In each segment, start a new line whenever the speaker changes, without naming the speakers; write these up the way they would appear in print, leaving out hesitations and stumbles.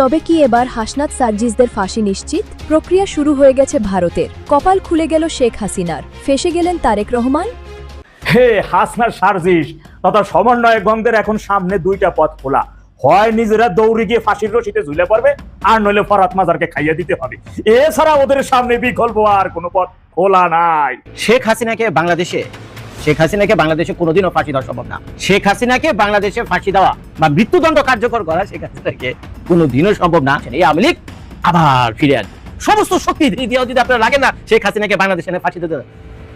তবে কি এবার হাসনাত সার্জিসদের ফাঁসি নিশ্চিত? প্রক্রিয়া শুরু হয়ে গেছে ভারতের। কপাল খুলে গেল শেখ হাসিনার, ফেঁসে গেলেন তারেক রহমান।
হে হাসনাত সার্জিস তথা সমন্বয়কগণদের এখন সামনে দুইটা পথ খোলা। হয় নিজেরা দৌড়ে গিয়ে ফাঁসির রশিতে ঝুলে পড়বে, আর নইলে ফরাত মাজারকে খাইয়ে দিতে হবে। এছাড়া ওদের সামনে বিকল্প আর কোনো পথ খোলা নাই।
শেখ হাসিনাকে বাংলাদেশে কোনোদিনও ফাঁসি দেওয়া সম্ভব না। শেখ হাসিনাকে বাংলাদেশে ফাঁসি দেওয়া বা মৃত্যুদণ্ড কার্যকর করা শেখ হাসিনাকে কোনোদিনও সম্ভব না। এই আওয়ামী লীগ আবার ফিরে আসবে। সমস্ত শক্তি দিয়েও যদি আপনারা লাগে না শেখ হাসিনাকে বাংলাদেশে ফাঁসি দিতে,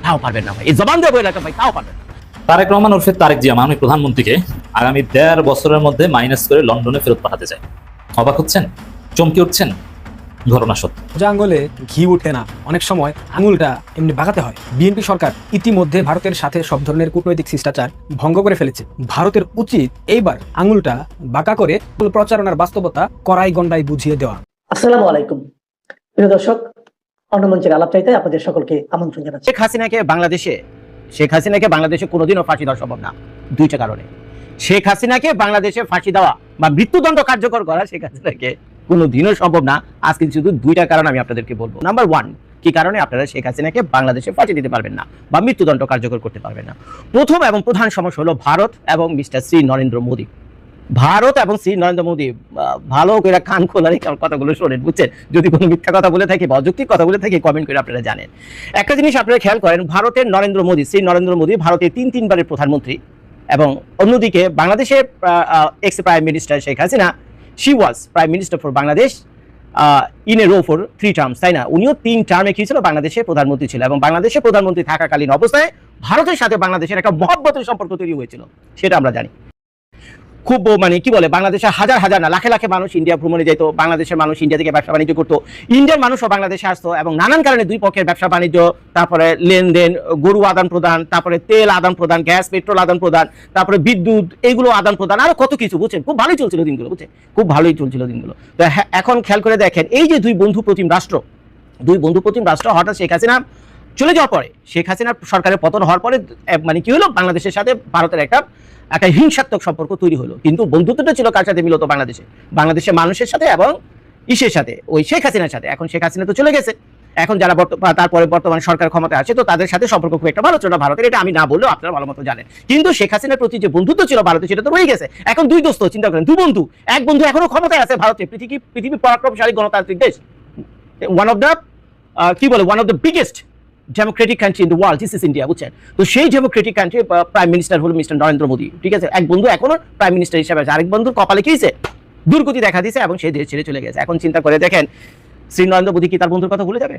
তাও পারবেন না ভাই। এই জবান দিয়ে বলে রাখেন ভাই, তাও পারবেন না।
তারেক রহমান ওরফে তারেক জিয়া মাননীয় প্রধানমন্ত্রীকে আগামী ১.৫ বছরের মধ্যে মাইনাস করে লন্ডনে ফেরত পাঠাতে চায়। অবাক হচ্ছেন? চমকে উঠছেন? ঘটনা সত্য।
যে আঙুলে ঘি উঠে না, অনেক সময় আঙুলটা এমনি বাঁকাতে হয়। বিএনপি সরকার ইতিমধ্যে ভারতের সাথে সব ধরনের কূটনৈতিক শিষ্টাচার ভঙ্গ করে ফেলেছে। ভারতের উচিত এইবার আঙুলটা বাঁকা করে প্রচারণার বাস্তবতা কড়াই গন্ডায় বুঝিয়ে দেওয়া।
আসসালামু আলাইকুম প্রিয় দর্শক, অন্যমঞ্চের আলাপ চাইতে আপনাদের সকলকে আমন্ত্রণ জানাচ্ছি।
শেখ হাসিনাকে বাংলাদেশে কোনোদিনও ফাঁসি দেওয়া সম্ভব না, দুইটা কারণে। শেখ হাসিনাকে বাংলাদেশে ফাঁসি দেওয়া বা মৃত্যুদণ্ড কার্যকর করা শেখ হাসিনাকে কোনোদিনও সম্ভব না। আজকে শুধু দুইটা কারণ আমি আপনাদেরকে বলবো। নাম্বার 1, কি কারণে আপনারা শেখ হাসিনাকে বাংলাদেশে ফাঁসি দিতে পারবেন না বা মৃত্যুদণ্ড কার্যকর করতে পারবেন না। প্রথম এবং প্রধান সমস্যা হলো ভারত এবং মিস্টার শ্রী নরেন্দ্র মোদী। ভারত এবং শ্রী নরেন্দ্র মোদী ভালো করে কান খোলা রেখে কথাগুলো শোনেন, বুঝছেন? যদি কোনো মিথ্যা কথা বলে থাকি বা অযৌক্তিক কথা বলে থাকি কমেন্ট করে আপনারা জানেন। একটা জিনিস আপনারা খেয়াল করেন, ভারতের নরেন্দ্র মোদী, শ্রী নরেন্দ্র মোদী ভারতের 3 বারের প্রধানমন্ত্রী, এবং অন্যদিকে বাংলাদেশের ex prime minister Sheikh Hasina, she was prime minister for Bangladesh in a row for 3 terms, তাই না? উনিও 3 টার্মে কি ছিল, বাংলাদেশের প্রধানমন্ত্রী ছিল। এবং বাংলাদেশের প্রধানমন্ত্রী থাকাকালীন অবস্থায় ভারতের সাথে বাংলাদেশের একটা মহব্বতের সম্পর্ক তৈরি হয়েছিল, সেটা আমরা জানি। খুব কি বলে, বাংলাদেশের হাজার হাজার না লাখে লাখে মানুষ ইন্ডিয়া ভ্রমণে যেত, বাংলাদেশের মানুষ ইন্ডিয়া থেকে ব্যবসা বাণিজ্য করতো, ইন্ডিয়ার মানুষও বাংলাদেশে আসতো, এবং নানান কারণে দুই পক্ষের ব্যবসা বাণিজ্য, তারপরে লেনদেন, গরু আদান প্রদান, তারপরে তেল আদান প্রদান, গ্যাস পেট্রোল আদান প্রদান, তারপরে বিদ্যুৎ, এগুলো আদান প্রদান, আরো কত কিছু, বুঝছেন? খুব ভালোই চলছিল দিনগুলো, বুঝছেন? খুব ভালোই চলছিল দিনগুলো। তো এখন খেয়াল করে দেখেন, এই যে দুই বন্ধু প্রতিম রাষ্ট্র হঠাৎ শেখ হাসিনা চলে যাওয়ার পরে, শেখ হাসিনার সরকারের পতন হওয়ার পরে কি হলো, বাংলাদেশের সাথে ভারতের একটা হিংসাত্মক সম্পর্ক তৈরি হলো। কিন্তু বন্ধুত্বটা ছিল কার সাথে? মিলত বাংলাদেশের মানুষের সাথে এবং ইসের সাথে, ওই শেখ হাসিনার সাথে। এখন শেখ হাসিনা তো চলে গেছে, এখন যারা তারপরে বর্তমানে সরকার ক্ষমতায় আছে, তো তাদের সাথে সম্পর্ক খুব একটা ভালো ছিল না ভারতের, এটা আমি না বললেও আপনারা ভালো মতো জানেন। কিন্তু শেখ হাসিনার প্রতি যে বন্ধুত্ব ছিল ভারতের, সেটা তো রয়ে গেছে। এখন দুই দোস্ত, চিন্তা করেন, দুই বন্ধু, এক বন্ধু এখনো ক্ষমতায় আছে ভারতে, পৃথিবীর পরাক্রমশালী গণতান্ত্রিক দেশ, one of the biggest Democratic country in the world, this is India, বুঝছেন? তো সেই ডেমোক্রেটিক কান্ট্রি প্রাইম মিনিস্টার হলো মিস্টার নরেন্দ্র মোদী, ঠিক আছে? এক বন্ধু এখনো প্রাইম মিনিস্টার হিসেবে আছে, আরেক বন্ধুর কপালে কি হয়েছে, দুর্গতি দেখা দিয়েছে এবং সে দেশ ছেড়ে চলে গেছে। এখন চিন্তা করে দেখেন, শ্রী নরেন্দ্র মোদী কি তার বন্ধুর কথা ভুলে যাবে?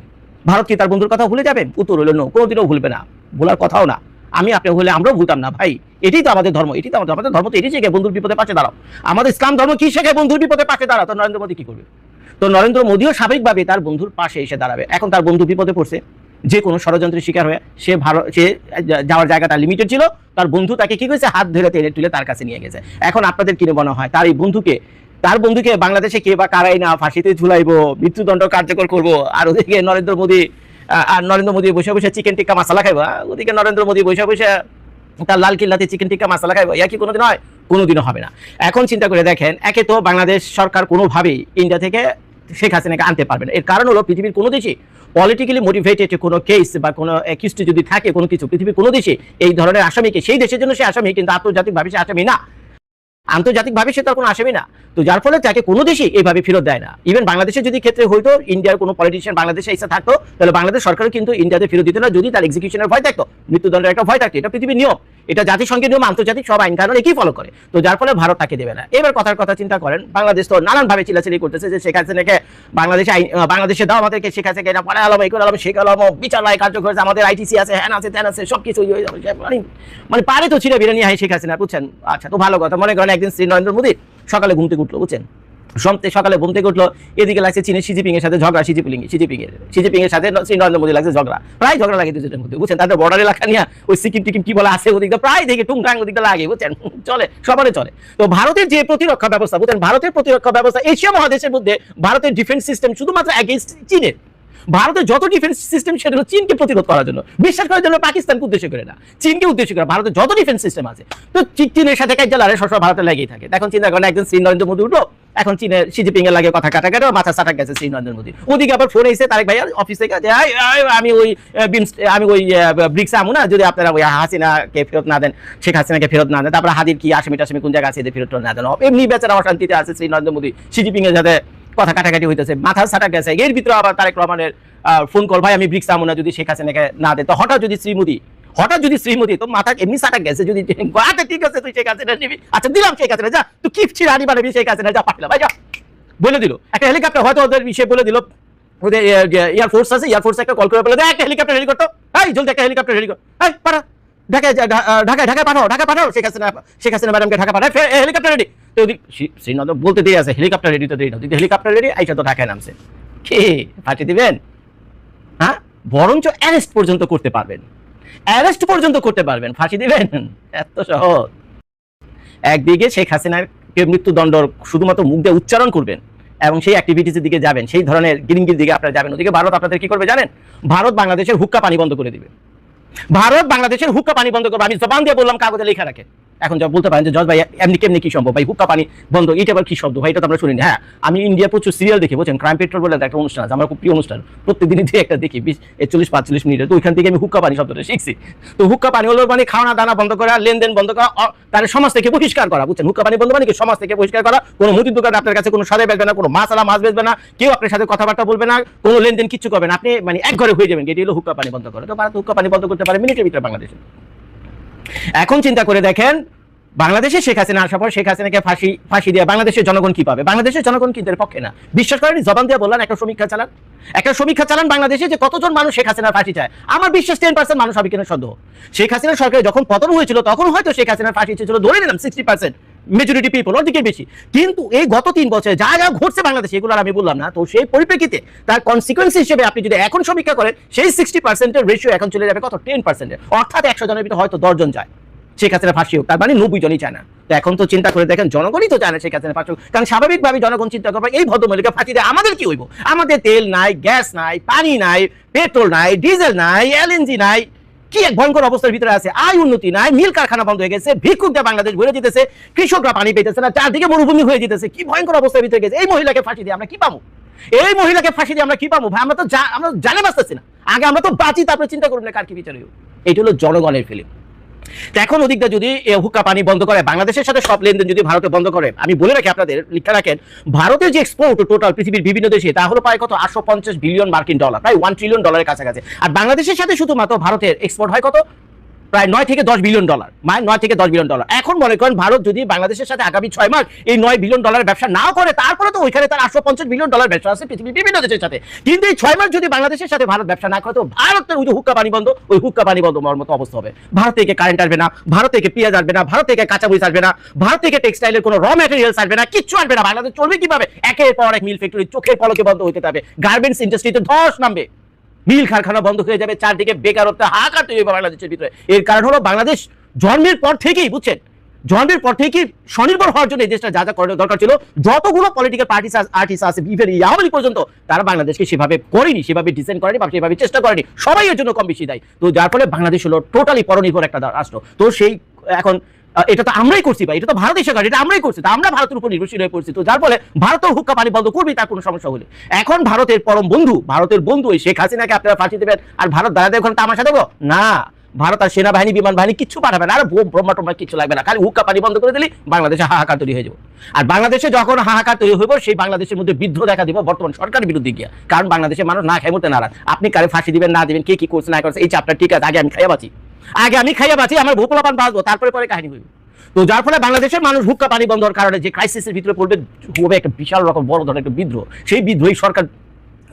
ভারত কি তার বন্ধুর কথা ভুলে যাবে? উত্তর হলো নো, কোনোদিনও ভুলবে না, ভোলার কথাও না। আমি আপনি হলে আমরাও ভুলতাম না ভাই। এটাই তো আমাদের ধর্ম, আমাদের ধর্ম তো এটাই শেখায়, বন্ধুর বিপদে পাশে দাঁড়াও। আমাদের ইসলাম ধর্ম কি শেখায়? বন্ধুর বিপদে পাশে দাঁড়াও। তো নরেন্দ্র মোদী কি করবে? তো নরেন্দ্র মোদীও স্বাভাবিকভাবে তার বন্ধুর পাশে এসে দাঁড়াবে। এখন তার বন্ধু বিপদে পড়ছে, যে কোনো ষড়যন্ত্রের শিকার হয়ে সে যাওয়ার জায়গাটা লিমিটেড ছিল, তার বন্ধু তাকে কি করেছে, হাত ধরে টেনে তুলে তার কাছে নিয়ে গেছে। এখন আপনাদের কি মনে হয়, তার বন্ধুকে বাংলাদেশে কে বা কারাই না ফাঁসিতে ঝুলাইবো, মৃত্যুদণ্ড কার্যকর করবো, আর ওদিকে নরেন্দ্র মোদী বসে বসে চিকেন টিক্কা মশলা খাইবো, ওদিকে নরেন্দ্র মোদী বসে বসে তার লাল কিল্লাতে চিকেন টিক্কা মশলা খাইবো, ইয়া কি কোনোদিন হয়? কোনোদিনও হবে না। এখন চিন্তা করে দেখেন, একে তো বাংলাদেশ সরকার কোনোভাবেই ইন্ডিয়া থেকে শেখ হাসিনাকে আনতে পারবে না। এর কারণ হলো, পৃথিবীর কোনো দেশে পলিটিক্যালি মোটিভেটেড কোনো কেস বা কোনো অ্যাকিউজড যদি থাকে কোনো কিছু, পৃথিবীর কোনো দেশে এই ধরনের আসামিকে, সেই দেশের জন্য সে আসামি, কিন্তু আন্তর্জাতিকভাবে সে আসামি না, আন্তর্জাতিকভাবে সে তার কোনো আসামি না। তো যার ফলে তাকে কোনো দেশই এইভাবে ফেরত দেয় না। ইভেন বাংলাদেশের যদি ক্ষেত্রে হইতো, ইন্ডিয়ার কোনো পলিটিশিয়ান বাংলাদেশে এসে থাকতো, তাহলে বাংলাদেশ সরকারও কিন্তু ইন্ডিয়াতে ফেরত দিত না, যদি তার এক্সিকিউশনের ভয় থাকতো, মৃত্যুদণ্ডের একটা ভয় থাকতো। এটা পৃথিবীর নিয়ম, এটা জাতিসংঘের নিয়ম, আন্তর্জাতিক সব আইন কানুন একই ফলো করে। তো যার ফলে ভারত তাকে দেবে না। এবার কথার কথা চিন্তা করেন, বাংলাদেশ তো নানানভাবে চিল্লাচিল্লি করতেছে যে শেখ হাসিনাকে বাংলাদেশে দাও, আমাদেরকে শেখ হাসিনাকে পরে আলম এই করে আলম শেখ আলম বিচার রায় কার্যকর করেছে, আমাদের আইটিসি আছে, হ্যান আছে, ত্যান আছে, সবকিছু পারে তো ছিঁড়ে বিরিয়ানি হয় শেখ হাসিনা, বুঝছেন? আচ্ছা, তো ভালো কথা। মনে করেন একদিন শ্রী নরেন্দ্র মোদী সকালে ঘুম থেকে উঠলো, বুঝছেন? সকালে ঘুম থেকে উঠলো, এদিকে লাগছে চীনের সিজিপিং এর সাথে ঝগড়া, সিজিপিং এর সাথে শ্রী নরেন্দ্র মোদী লাগছে ঝগড়া, প্রায় ঝগড়া লাগে দুজনের মধ্যে, বুঝছেন? তাদের বর্ডার এলাকা নিয়ে ওই সিকিম টিকিম কি বলে আছে, ওদিকে প্রায় দেখে টুংটাং ওদিকে লাগে, বুঝছেন? চলে, সবারই চলে। তো ভারতের যে প্রতিরক্ষা ব্যবস্থা, বুঝছেন, ভারতের প্রতিরক্ষা ব্যবস্থা এশিয়া মহাদেশের মধ্যে ভারতের ডিফেন্স সিস্টেম শুধুমাত্র এগেইনস্ট চীনের। ভারতের যত ডিফেন্স সিস্টেম সেটা হলো চীনকে প্রতিরোধ করার জন্য, বিশ্বাস করার জন্য পাকিস্তানকে উদ্দেশ্য করে না, চীনকে উদ্দেশ্য করে। ভারতের যত ডিফেন্স সিস্টেম আছে, তো চীনের সাথে কাজ জ্বালারে সবসময় ভারতের লেগেই থাকে। এখন চিন্তা করেন, একদিন শ্রী নরেন্দ্র মোদী উঠলো, এখন চীনের শি জিনপিং এর লাগে কথা কাটাকাটি মাথা সাটা গেছে শ্রী নরেন্দ্র মোদী। ওদিকে আবার ফোন এসে তারেক ভাই অফিস থেকে যে আমি ওই ব্রিক্স আমু না, যদি আপনারা ওই হাসিনাকে ফেরত না দেন, শেখ হাসিনাকে ফেরত না দেন, তারপরে হাদির কি আসামি টাসামি কোন জায়গায় আছে এদের ফেরত না দেন, এমনি বেচারা অশান্তিতে আছে শ্রী নরেন্দ্র মোদী শি জিনপিং এর সাথে কথা কাটাকাটি হইতেছে, মাথা সাটা গেছে। এর ভিতরে আবার তারেক রহমানের ফোন কল, ভাই আমি ব্রিক্স আমু না যদি শেখ হাসিনাকে না দেন। তো হঠাৎ যদি শ্রীমোদী তো মাথা এমনি সাটা গেছে, যদি আচ্ছা ঠিক আছে তুই শেখ হাসিনা নিবি, আচ্ছা দিলাম শেখ হাসিনা, যা তুই কিপছি রানি বানাবি শেখ হাসিনা, যা পাঠালাম ভাই, যা বলে দিল। একটা হেলিকপ্টার হয়তো ওদের বিষয়ে বলে দিল, ওদের এয়ারফোর্স আছে, এয়ারফোর্স একটা কল করে বলে দেয় একটা হেলিকপ্টার রেডি করতো, এই জলদি একটা হেলিকপ্টার রেডি কর, এই পাঠা ঢাকায় পাঠাও শেখ হাসিনা ম্যাডামকে ঢাকা পাঠায়, হেলিকপ্টার রেডি। তো শ্রীনগর বলতে দিয়ে আছে হেলিকপ্টার রেডি, তো দেরি না, হেলিকপ্টার রেডি আইসা তো ঢাকায় নামছে, কে পাঠিয়ে দিবেন? হ্যাঁ, বরঞ্চ অ্যারেস্ট পর্যন্ত করতে পারবেন, ফাঁসি দিবেন, এত সহজ। একদিকে শেখ হাসিনার মৃত্যুদণ্ড শুধুমাত্র মুখ দিয়ে উচ্চারণ করবেন এবং সেই অ্যাক্টিভিটিসের দিকে যাবেন, সেই ধরনের গিরিঙ্গির দিকে আপনারা যাবেন। ওদিকে ভারত আপনাদের কি করবে জানেন? ভারত বাংলাদেশের হুক্কা পানি বন্ধ করে দিবে, আমি জবান দিয়ে বললাম, কাগজে লেখা রাখে। এখন যা বলতে পারেন যে জজ ভাই এমনি কেমনি কি সম্ভব, ভাই হুক্কা পানি বন্ধ, এটা আবার কি শব্দ ভাই, এটা তো আমরা শুনিনি। হ্যাঁ, আমি ইন্ডিয়া প্রচুর সিরিয়াল দেখি, বলছেন ক্রাইম পেট্রোল বলে একটা অনুষ্ঠান আছে, আমার খুব প্রিয় অনুষ্ঠান, প্রত্যেকদিনই দিয়ে একটা দেখি 40-45 মিনিটে, তো ওইখান থেকে আমি হুক্কা পানি শব্দটা শিখছি। তো হুক্কা পানি হলো মানে খাওয়া দানা বন্ধ করা, লেনদেন বন্ধ করা, তার সমাজ থেকে বহিষ্কার করা, বুঝছেন? হুক্কা পানি বন্ধ মানে কি সমাজ থেকে বহিষ্কার করা, কোনো মুদির দোকান আপনার কাছে কোনো সাদা বেচবে না, কোনো মাছ বেচবে না, কেউ আপনার সাথে কথাবার্তা বলবে না, কোনো লেনদেন কিচ্ছু করবে না, আপনি মানে এক ঘরে হয়ে যাবেন। এটি হলো হুক্কা পানি বন্ধ করে। তো ভারত হুক্কা পানি বন্ধ করতে পারে মিনিটের ভিতরে বাংলাদেশে। এখন চিন্তা করে দেখেন, বাংলাদেশে শেখ হাসিনা আসার পর শেখ হাসিনাকে ফাঁসি দিয়ে বাংলাদেশের জনগণ কি পাবে? বাংলাদেশের জনগণ কিন্তু এর পক্ষে না, বিশ্বাস করেন। জবান দিয়ে বললেন একটা সমীক্ষা চালান বাংলাদেশে যে কতজন মানুষ শেখ হাসিনার ফাঁসি চায়। আমার বিশ্বাস 10% মানুষ হবে কিনা সন্দেহ। শেখ হাসিনা সরকারের যখন পতন হয়েছিল তখন হয়তো শেখ হাসিনার ফাঁসি ছিল, ধরে নিলাম 60%, মেজরিটি পিপল, অর্ধেকের বেশি। কিন্তু এই গত 3 বছরে যা যা ঘটছে বাংলাদেশে, এগুলো আমি বললাম না, তো সেই পরিপ্রেক্ষিতে তার কনসিকুয়েন্স হিসেবে আপনি যদি এখন সমীক্ষা করেন, সেই 60%-এর রেশিও এখন চলে যাবে কত? 10%-এর, অর্থাৎ 100 জনের ভিতরে হয়তো 10 জন যায় শেখ হাসিনা ফাঁসি হোক, তার মানে 90 জনই চায় না। তো এখন তো চিন্তা করে দেখেন, জনগণই তো চায় না শেখ হাসিনা ফাঁসি হোক, কারণ স্বাভাবিকভাবে জনগণ চিন্তা করবে এই ভদ্রমহিলাকে ফাঁসি দিয়ে আমাদের কি হইব? আমাদের তেল নাই, গ্যাস নাই, পানি নাই, পেট্রোল নাই, ডিজেল নাই, এলএনজি নাই, কি এক ভয়ঙ্কর অবস্থার ভিতরে আছে। আয় উন্নতি নাই, মিল কারখানা বন্ধ হয়ে গেছে, ভিক্ষুকদের বাংলাদেশ ভরে যেতেছে, কৃষকরা পানি পেতেছে না, চারদিকে মরুভূমি হয়ে যেতেছে, কি ভয়ঙ্কর অবস্থার ভিতরে গেছে। এই মহিলাকে ফাঁসি দিয়ে আমরা কি পাবো? ভাই, আমরা জানে বাঁচতেছি না। আগে আমরা তো বাঁচি, তারপরে চিন্তা করুন না কার কি বিচার হইব। এটা হলো জনগণের ফিলিং। এখন ওদিকটা যদি হুক্কা পানি বন্ধ করে, বাংলাদেশের সাথে সব লেনদেন যদি ভারতে বন্ধ করে, আমি বলে রাখি আপনাদের, লিখে রাখেন, ভারতের যে এক্সপোর্ট টোটাল পৃথিবীর বিভিন্ন দেশে, তা হলো প্রায় কত? 850 বিলিয়ন মার্কিন ডলার, প্রায় $1 ট্রিলিয়ন কাছাকাছি। আর বাংলাদেশের সাথে শুধুমাত্র ভারতের এক্সপোর্ট হয় কত? প্রায় 9 থেকে 10 বিলিয়ন ডলার, মানে 9 থেকে 10 বিলিয়ন ডলার। এখন মনে করেন ভারত যদি বাংলাদেশের সাথে আগামী 6 মাস এই 9 বিলিয়ন ডলারের ব্যবসা নাও করে, তারপরে তো ওইখানে তার 850 বিলিয়ন ডলার ব্যবসা আছে পৃথিবীর বিভিন্ন দেশের সাথে। কিন্তু এই 6 মাস যদি বাংলাদেশের সাথে ভারত ব্যবসা না করে, তো ভারতের ওই যে হুক্কা পানি বন্ধ, ওই হুক্কা পানি বন্ধ হওয়ার মতো অবস্থা হবে। ভারত থেকে কারেন্ট আসবে না, ভারত থেকে পেঁয়াজ আসবে না, ভারত থেকে কাঁচা মরিচ আসবে না, ভারত থেকে টেক্সটাইলের কোনো র ম্যাটেরিয়ালস আসবে না, কিচ্ছু আসবে না। বাংলাদেশ চলবে কিভাবে? একের পর এক মিল ফ্যাক্টরি চোখের পলকে বন্ধ হতে থাকবে, গার্মেন্টস ইন্ডাস্ট্রিতে ধস নামবে, মিল কারখানা বন্ধ হয়ে যাবে, চারদিকে বেকারত্ব হাহাকার তৈরি হবে বাংলাদেশের ভিতরে। এর কারণ হলো বাংলাদেশ জন্মের পর থেকেই, বুঝছেন, জন্মের পর থেকেই স্বনির্ভর হওয়ার জন্য এই দেশটা যা যা করার দরকার ছিল, যতগুলো পলিটিক্যাল পার্টিস আর্টিস্ট আছে ইভেন আওয়ামী লীগ পর্যন্ত, তারা বাংলাদেশকে সেভাবে করেনি, সেভাবে ডিজাইন করেনি বা সেভাবে চেষ্টা করেনি, সবাই এর জন্য কম বেশি দেয়। তো যার ফলে বাংলাদেশ হলো টোটালি পরনির্ভর একটা রাষ্ট্র। তো সেই এখন এটা তো আমরাই করছি ভাই, এটা তো ভারতের সরকার, এটা আমরাই করছি, তো আমরা ভারতের উপর নির্ভরশীল হয়ে পড়ছি। তো যার ফলে ভারতের হুক্কা পানি বন্ধ করবে, তার কোনো সমস্যা হলে। এখন ভারতের পরম বন্ধু, ভারতের বন্ধু ওই শেখ হাসিনাকে আপনারা ফাঁসি দেবেন, আর ভারত দাঁড়াতে ওখানে তামাশা দেবো না। ভারত আর সেনাবাহিনী, বিমান বাহিনী কিচ্ছু পাঠাবে না, আর ব্রহ্মা টম্মা কিচ্ছু লাগবে না, খালি হুক্কা পানি বন্ধ করে দিলে বাংলাদেশে হাহাকার তৈরি হয়ে যাবে। আর বাংলাদেশে যখন হাহাকার তৈরি হইব, সেই বাংলাদেশের মধ্যে বিদ্রোহ দেখা দিব বর্তমান সরকারের বিরুদ্ধে গিয়া, কারণ বাংলাদেশের মানুষ না খাই মরতে নারাজ। আপনি কারে ফাঁসি দিবেন না দিবেন, কে কি করছে না করছে, এই চাপটা ঠিক আছে, আগে আমি খাইয়া বাঁচি, আমার ভূপলাপান বাঁচবো, তারপরে পরে কাহিনী হইব। তো যার ফলে বাংলাদেশের মানুষ হুক্কা পানি বন্ধের কারণে যে ক্রাইসিসের ভিতরে পড়বে, হবে একটা বিশাল রকম বড় ধরনের একটা বিদ্রোহ। সেই বিদ্রোহী সরকার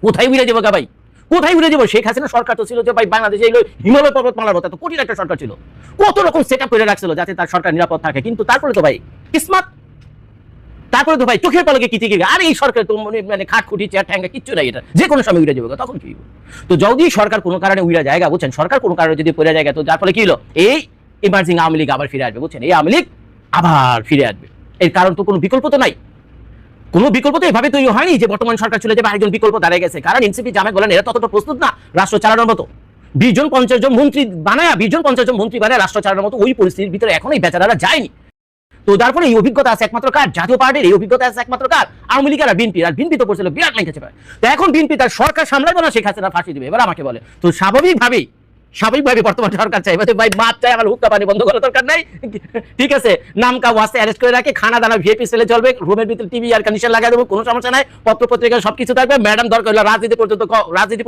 কোথায় উড়ে যাবো ভাই, কোথায় উড়ে যাবো? শেখ হাসিনা সরকার তো ছিল যে ভাই বাংলাদেশে এলো হিমালয় পর্বতমালার মতো, কঠিন একটা সরকার ছিল, কত রকম সেট আপ করে রাখছিল যাতে তার সরকার নিরাপদ থাকে। কিন্তু তারপরে তো ভাই কিসমত, তারপরে তো ভাই চোখের পলকে কি থেকে, আর এই সরকার তো মানে খাট খুঁটি চেয়ার ঠ্যাঙ্গা কিচ্ছু নাই, এটা যে কোনো সময় উড়ে যাবে, তখন কি? তো যদি সরকার কোনো কারণে উড়ে জায়গা, বুঝছেন, সরকার কোনো কারণে যদি পড়ে জায়গা, তো যার ফলে কি হলো, এই ইমার্জিং আওয়ামী লীগ আবার ফিরে আসবে, বুঝছেন, এই আওয়ামী লীগ আবার ফিরে আসবে। এর কারণ তো কোনো বিকল্প তো নাই, কোনো বিকল্প তো এভাবে তৈরি হয়নি যে বর্তমান সরকার চলে যাবে, আরেকজন বিকল্প দাঁড়িয়ে গেছে। কারণ এনসিপি জামায়াত বলেন এরা ততটা প্রস্তুত না রাষ্ট্র চালানোর মতো। 20 জন 50 জন মন্ত্রী বানায় রাষ্ট্র চালানোর মতো ওই পরিস্থিতির ভিতরে এখন এই বেচারারা যায়নি। তো তারপরে এই অভিজ্ঞতা আছে একমাত্র কার? জাতীয় পার্টির এই অভিজ্ঞতা আছে একমাত্র কার? আওয়ামী লীগের আর বিএনপি। আর বিএনপি তো করছিল বিরাট লেগেছে ভাই। তো এখন বিএনপি তার সরকার সামলাবে না, শেখ হাসিনা ফাঁসি দিবে। এবার আমাকে বলে, তো স্বাভাবিকভাবে বর্তমান সরকার চাই ভাই মাপ চাই, আমার হুক্কা পানি বন্ধ করার দরকার নাই, ঠিক আছে, নামকা ওয়াসে অ্যারেস্ট করে রাখে, খানা দানা ভিআইপি সেলে চলবে, রুমের ভিতরে টিভি আর কন্ডিশন লাগাই দেবো, কোনো সমস্যা নাই, পত্র পত্রিকা সবকিছু থাকবে, ম্যাডাম দরকার হলে রাজনীতি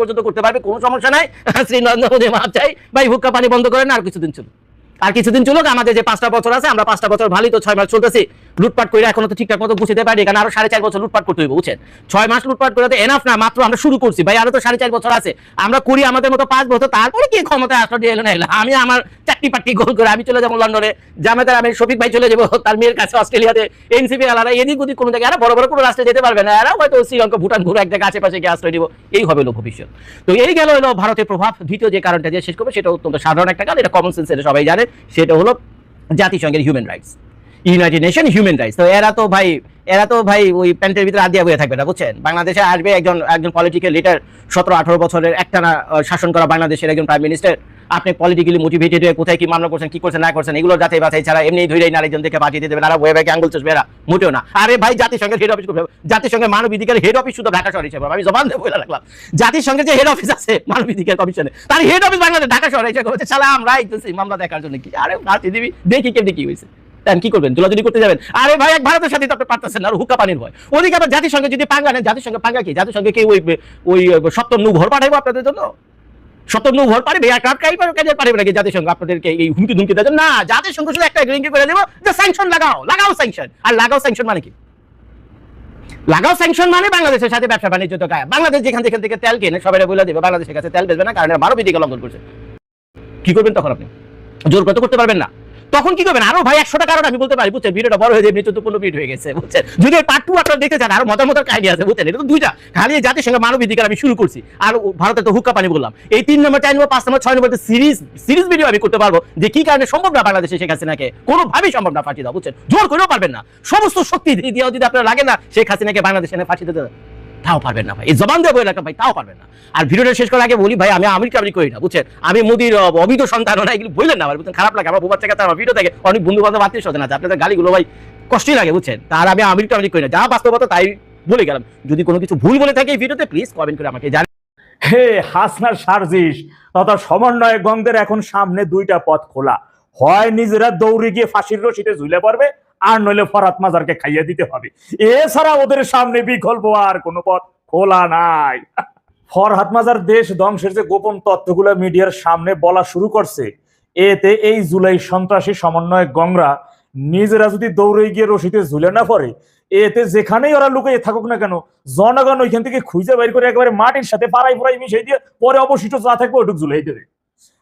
পর্যন্ত করতে পারবে, কোনো সমস্যা নাই, শ্রী নরেন্দ্র মোদী মাপ চাই ভাই, হুক্কা পানি বন্ধ করেন। আর কিছুদিন চলুক, আমাদের যে 5টা বছর আছে, আমরা 5টা বছর ভালোই তো 6 মাস চলতেছি, লুটপাট করে এখনো তো ঠিকঠাক মতো গুছিতে পারি, কারণ আরো 4.5 বছর লুটপাট করতে হইব, বুঝছেন? 6 মাস লুটপাট করে তো এনাফ না, মাত্র আমরা শুরু করছি ভাই, আরো তো 4.5 বছর আছে, আমরা করি আমাদের মতো 5 বছর, তারপরে কি ক্ষমতায় আসলো দিয়ে এলো না এলো, আমি আমার চাকরি পাট্টি গোল করে আমি চলে যাবো লন্ডনে, জামাতের আমি শফিক ভাই চলে যাবো তার মেয়ের কাছে অস্ট্রেলিয়াতে, এনসিপি আলাদা এদিক ওদিক কোনো জায়গায়, বড় বড় কোনো রাষ্ট্রে যেতে পারবে না, এরা হয়তো শ্রীলঙ্কা ভুটান ঘুরে এক জায়গায় আশেপাশে গিয়ে আশ্রয় দিব, এই হবে হলো ভবিষ্যৎ। তো এই গেল হলো ভারতের প্রভাব। দ্বিতীয় যে কারণটা যে শেষ করবে সেটা অত্যন্ত সাধারণ একটা কারণ, এটা কমন সেন্স, এটা সবাই জানে, সেটা হলো জাতিসংঘের human rights, United nation human rights. তো এরা তো ভাই ওই প্যান্টের ভিতরে আদিয়া বয়ে থাকবে না, বুঝছেন? বাংলাদেশে আসবে একজন পলিটিক্যাল লিডার, 17-18 বছরের একটানা শাসন করা বাংলাদেশের একজন প্রাইম মিনিস্টার, আপনি পলিটিক্যালি মোটিভেটেড হয়ে কোথায় কি মামলা করছেন, কি করছেন না করছেন, এগুলো যাচাই বাছাই ছাড়া এমনি ধরে আরেকজন দেখে পাঠিয়ে দিতে দেবেন, আর ওয়ে ব্যাগে আঙ্গুল চষবে এরা, মোটেও না। আরে ভাই, জাতিসংঘের হেড অফিস করবে, জাতিসংঘের মানবাধিকার হেড অফিস শুধু ঢাকা শহরে হিসেবে, আমি জবান দিয়ে বলে রাখলাম, জাতিসংঘের যে হেড অফিস আছে মানবাধিকার কমিশনে, তার হেড অফিস বাংলাদেশ ঢাকা শহরে হিসেবে করছে, শালা আমরা আইতেছি মামলা দেখার জন্য। কি আরে দিবি দেখি কেমনি কি হয়েছে, কি করবেন? জলাজলি করতে যাবেন? আরে ভাই, এক ভারতের সাথে তো আপনি পারতেছেন না, আর হুক্কা পানির ভয়। ওদিকে আবার জাতিসংঘে যদি পাঙ্গা নেন, জাতিসংঘে পাঙ্গা কি? জাতিসংঘে কি ওই 70 নৌ ঘর পাঠাইবো আপনাদের জন্য? 70 নৌ ঘর পারবে? কাজে পারবে নাকি জাতিসংঘ আপনাদেরকে এই হুমকি ধুমকি দেওয়ার জন্য? না, জাতিসংঘ শুধু একটা এগ্রিমেন্ট করে দেবো যে স্যাংশন লাগাও স্যাংশন। আর লাগাও স্যাংশন মানে কি? লাগাও স্যাংশন মানে বাংলাদেশের সাথে ব্যবসা বাণিজ্য তো গায়ে, বাংলাদেশ যেখান থেকে তেল কেনে সবাই বলে দেবে বাংলাদেশের কাছে তেল বেচবে না, কারণ মানবাধিকার লঙ্ঘন করছে। কি করবেন তখন? আপনি জোর করে করতে পারবেন না, তখন কি করবেন? আরো ভাই 100টা কারণ আমি বলতে পারি, বুঝছেন? ভিডিওটা বড় হয়ে যাবে, 14 মিনিট হয়ে গেছে, বুঝছেন? যদি পার্ট 2 আপনারা দেখতে চান, আরো মজার কাহিনী আছে, বুঝছেন? এটা তো 2টা, খালি জাতিসংঘ মানবাধিকার আমি শুরু করছি, আর ভারতের তো হুক্কা পানি বললাম, এই 3 নম্বর 4 নম্বর 5 নম্বর 6 নম্বর সিরিজ ভিডিও আমি করতে পারবো, যে কি কারণে সম্ভব না বাংলাদেশে শেখ হাসিনাকে কোনোভাবেই সম্ভব না ফাঁসি দাও, বুঝছেন? জোর করেও পারবেন না, সমস্ত শক্তি দিয়েও যদি আপনারা লাগে না শেখ হাসিনাকে বাংলাদেশে এনে ফাঁসি দিতে, তাও পারবেন না ভাই, এই জবান দিয়ে বলে রাখলাম ভাই, তাও পারবেন না। আর ভিডিওটা শেষ করার আগে বলি ভাই, আমি আমেরিকা করি না, বুঝছেন? আমি মোদির অবিধ সন্তান না, এগুলো বললেন না, বুঝছেন? খারাপ লাগে, আমার বোবার থেকে আমার ভিডিও থেকে অনেক বন্ধু বান্ধব আত্মীয় স্বজন আছে, আপনাদের গালিগুলো ভাই কষ্টই লাগে, বুঝছেন? তার আমি আমেরিকা করি না, যা বাস্তবতা তাই বলে গেলাম। যদি কোনো কিছু ভুল বলে থাকে এই ভিডিওতে প্লিজ কমেন্ট করে আমাকে জানান।
হে হাসনার সার্জিস তথা সমন্বয়কগণদের এখন সামনে 2টা পথ খোলা, হয় নিজেরা দৌড়ে গিয়ে ফাঁসির রশিতে ঝুলে পড়বে, আর নইলে ফরহাদ মাজারকে খাইয়ে দিতে হবে। এছাড়া ওদের সামনে বিকল্প আর কোনো পথ খোলা নাই। ফরহাদ মাজার দেশ ধ্বংসের যে গোপন তথ্যগুলো মিডিয়ার সামনে বলা শুরু করছে, এতে এই জুলাই সন্ত্রাসী সমন্বয়ক গংরা নিজেরা যদি দৌড়ে গিয়ে রশিতে ঝুলে না পড়ে, এতে যেখানেই ওরা লুকিয়ে থাকুক না কেন, জনগণ ওইখান থেকে খুঁজে বের করে একেবারে মাটির সাথে পাড়াই মিশিয়ে দিয়ে পরে অবশিষ্ট যা থাকবে ওটুক ঝুলাই দেবে।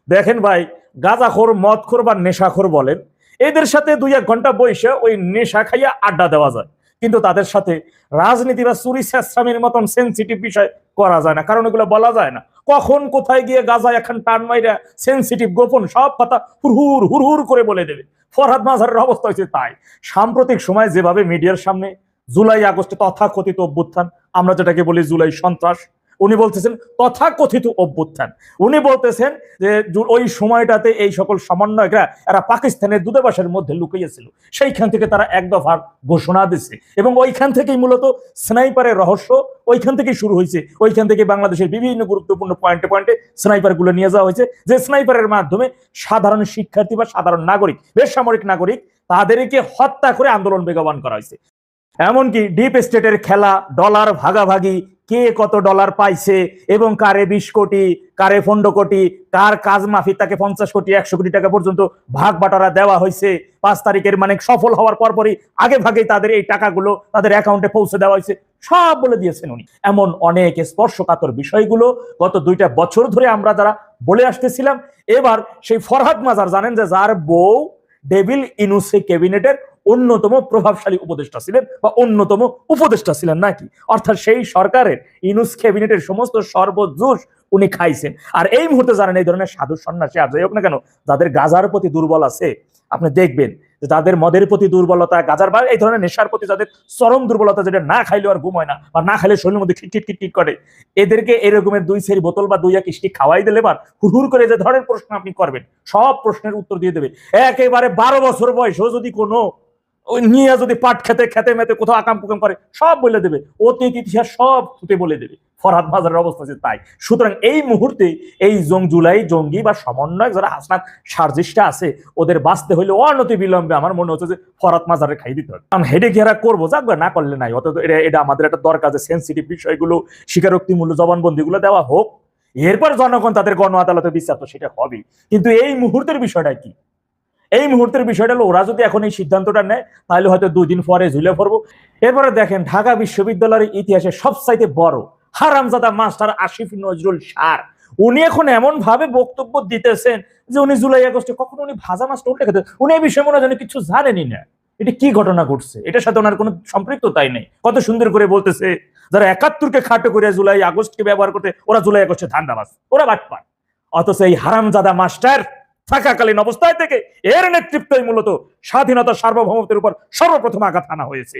দেখেন ভাই, গাঁজাখোর, মদখোর বা নেশাখোর বলেন, এদের সাথে 2-1 ঘন্টা বসে ওই নেশা খাইয়া আড্ডা দেওয়া যায়, কিন্তু তাদের সাথে রাজনীতি বা চুরি চেষ্টামের মতন সেন্সিটিভ বিষয় করা যায় না, কারণ এগুলো বলা যায় না। কখন কোথায় গিয়ে গাঁজা এখন টান মাইরা সেন্সিটিভ গোপন সব কথা হুড়হুড় করে বলে দেবে। ফরহাদ মাজারের অবস্থা হয়েছে তাই। সাম্প্রতিক সময় যেভাবে মিডিয়ার সামনে জুলাই আগস্টে তথাকথিত অভ্যুত্থান, আমরা যেটাকে বলি জুলাই সন্ত্রাস, উনি বলতেছেন তথাকথিত অভ্যুত্থান, উনি বলতেছেন যে ওই সময়টাতে এই সকল সমন্বয়করা এরা পাকিস্তানের দূতাবাসের মধ্যে লুকিয়েছিল, সেইখান থেকে তারা এক দফার ঘোষণা দিচ্ছে, এবং ওইখান থেকেই মূলত স্নাইপারের রহস্য ওইখান থেকেই শুরু হয়েছে। ওইখান থেকে বাংলাদেশের বিভিন্ন গুরুত্বপূর্ণ পয়েন্টে স্নাইপার গুলো নিয়ে যাওয়া হয়েছে, যে স্নাইপারের মাধ্যমে সাধারণ শিক্ষার্থী বা সাধারণ নাগরিক, বেসামরিক নাগরিক, তাদেরকে হত্যা করে আন্দোলন বেগবান করা হয়েছে। এমনকি ডিপ স্টেটের খেলা, ডলার ভাগাভাগি, কে কত ডলার পাইছে এবং কারে 20 কোটি, কারে 15 কোটি, কার কাজ মাফিক তাকে 50 কোটি 100 কোটি টাকা পর্যন্ত ভাগ বাটারা দেওয়া হয়েছে। 5 তারিখের মানে সফল হওয়ার পরপরই আগে ভাগেই তাদের এই টাকাগুলো তাদের অ্যাকাউন্টে পৌঁছে দেওয়া হয়েছে, সব বলে দিয়েছেন উনি। এমন অনেক স্পর্শকাতর বিষয়গুলো গত 2টা বছর ধরে আমরা যারা বলে আসতেছিলাম, এবার সেই ফরহাদ মাজার জানেন যে যার বউ ডেভিল ইনুসে ক্যাবিনেটের অন্যতম প্রভাবশালী উপদেষ্টা ছিলেন বা অন্যতম উপদেষ্টা ছিলেন নাকি, অর্থাৎ সেই সরকারের ইনুস ক্যাবিনেটের সমস্ত সর্বজুস উনি খাইছেন। আর এই মুহূর্তে জানেন এই ধরনের সাধু সন্ন্যাসী আর যাই হোক না কেন যাদের গাজার প্রতি দুর্বল আছে, আপনি দেখবেন যে তাদের মদের প্রতি দুর্বলতা, গাজার বা এই ধরনের নেশার প্রতি যাদের চরম দুর্বলতা, যেটা না খাইলে আর ঘুম হয় না বা না খাইলে শরীরের মধ্যে খিটখিট করে, এদেরকে এরকমের 2 সেরি বোতল বা 2 স্টিক খাওয়াই দিলে বা হুড় করে যে ধরনের প্রশ্ন আপনি করবেন সব প্রশ্নের উত্তর দিয়ে দেবে। একেবারে 12 বছর বয়সেও যদি কোনো ওই নিয়ে যদি পাট খেতে খেতে মেতে কোথাও আকাম কুকাম করে সব বলে দেবে, অতীত ইতিহাস সব ছুটে বলে দেবে। ফরহাদ মাজারের অবস্থা হচ্ছে তাই। সুতরাং এই মুহূর্তে এই জুলাই জঙ্গি বা সমন্বয়ক যারা হাসনাত সার্জিসটা আছে, ওদের বাঁচতে হইলে অনতি বিলম্বে আমার মনে হচ্ছে যে ফরহাদ মাজারে খাই দিতে হবে। কারণ হেডে ঘেরা করবো, যাকবে না করলে নাই। অত এটা আমাদের একটা দরকার যে সেন্সিটিভ বিষয়গুলো, স্বীকারোক্তিমূল্য জবানবন্দিগুলো দেওয়া হোক, এরপর জনগণ তাদের গণ আদালতে বিচার তো সেটা হবে। কিন্তু এই মুহূর্তের বিষয়টা কি? এই মুহূর্তের বিষয়টা হলো ওরা যদি এখন এই সিদ্ধান্তটা নেয় তাহলে হয়তো 2 দিন পরে ঝুলে পড়বো। এরপরে দেখেন ঢাকা বিশ্ববিদ্যালয়ের ইতিহাসে সবচাইতে বড় হারামজাদা মাস্টার আসিফ নজরুল সার, উনি এখন এমন ভাবে বক্তব্য দিতেছেন যে উনি জুলাই আগস্টে কখনো উনি ভাজা মাছ টোটে খেতে, উনি এই বিষয়ে মনে হয় কিছু জানেনই না। এটা কি ঘটনা ঘটছে, এটার সাথে ওনার কোনো সম্পৃক্ততাই নেই। কত সুন্দর করে বলতেছে যারা 71কে খাটো করে জুলাই আগস্টকে ব্যবহার করতে, ওরা জুলাই আগস্টে ধান্দাবাজ, ওরা বাটপার। অথচ এই হারামজাদা মাস্টার থাকাকালীন অবস্থায় থেকে এর নেতৃত্বই মূলত স্বাধীনতা সার্বভৌমত্বের উপর সর্বপ্রথম আঘাত হানা হয়েছে।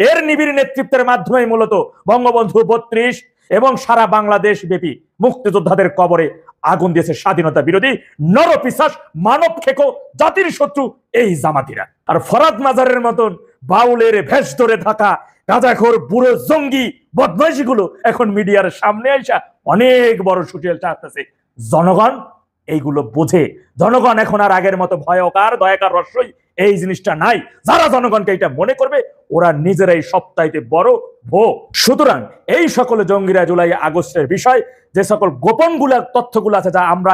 এর নিবিড় নেতৃত্বের মাধ্যমে মূলত বঙ্গবন্ধু 32 এবং সারা বাংলাদেশ ব্যাপী মুক্তিযোদ্ধাদের কবরে আগুন দিয়েছে স্বাধীনতা বিরোধী নরপিশাচ, মানব খেকো, জাতির শত্রু এই জামাতিরা। আর ফরহাদ মাজারের মতন বাউলের ভেষ ধরে থাকা গাঁজাখোর বুড়ো জঙ্গি বদমাইশিগুলো এখন মিডিয়ার সামনে আইসা অনেক বড় সুটিয়াল চাচ্ছে। জনগণ এইগুলো বোঝে। জনগণ এখন আর আগের মতো ভয়কার দয়াকার রস্যই এই জিনিসটা নাই। যারা জনগণকে এটা মনে করবে ওরা নিজেরাই সবচাইতে বড় ভো। সুতরাং এই সকল জঙ্গিরা জুলাই আগস্টের বিষয় যে সকল গোপন তথ্যগুলো আছে, যা আমরা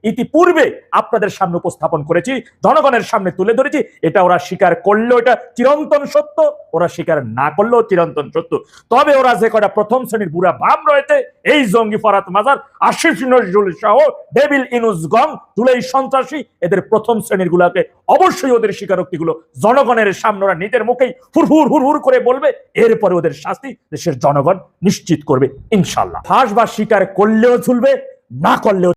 ইতিপূর্বে আপনাদের সামনে উপস্থাপন করেছি, জনগণের সামনে তুলে ধরেছি, এটা ওরা স্বীকার করলেও এটা চিরন্তন সত্য, ওরা স্বীকার না করলেও চিরন্তন সত্য। তবে ওরা যে কটা প্রথম শ্রেণীর বুড়া বাম রয়েছে, এই জঙ্গি ফরহাদ মাজার, আসিফ নজরুল সহ ডেভিল ইনুস গং, জুলাই সন্ত্রাসী, এদের প্রথম শ্রেণীর গুলাকে অবশ্যই ওদের স্বীকারোক্তিগুলো জনগণের সামনে ওরা নিজের মুখেই হুর হুর করে বলবে। এরপরে ওদের শাস্তি দেশের জনগণ নিশ্চিত করবে ইনশাল্লাহ। ফাঁস বা স্বীকার করলেও ঝুলবে, না করলেও